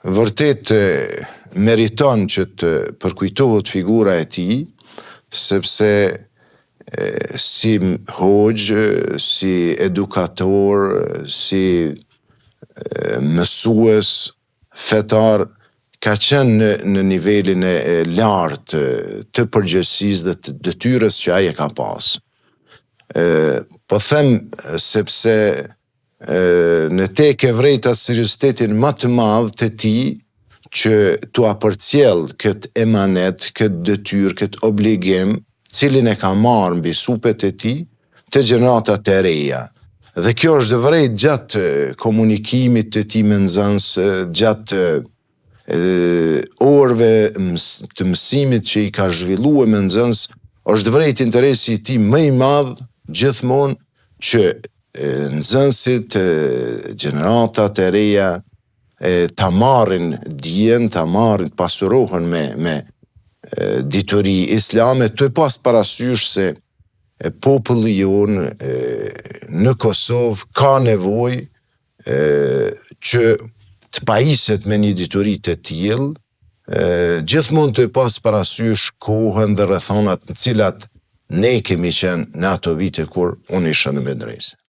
vërtet meriton që të përkujtohet figura e tij, sepse si hoxhë, si edukator, si mësues fetar, ka qenë në nivelin e lartë të përgjegjësisë dhe të detyrës që ai e ka pas. Po them sepse në te ke vrejt atë seriozitetin më të madh të tij që t'u apërcjell këtë emanet, këtë detyrë, këtë obligim, cilin e ka marrë mbi supet e tij të gjeneratat e reja. Dhe kjo është vërejt gjatë komunikimit të tij me nxënës, gjatë orëve të mësimit që i ka zhvilluar me nxënës, është vërejt interesi i tij më i madh gjithmonë që nxënësit, gjeneratat e reja ta marrin dijen, ta marrin, pasurohen me dituri islame, të pas parasysh se populli jonë në Kosovë ka nevojë që të pajiset me një dituri të tillë, gjithmonë të pas parasysh kohën dhe rrethonat në cilat ne kemi qenë në ato vite kur unë isha në medresë.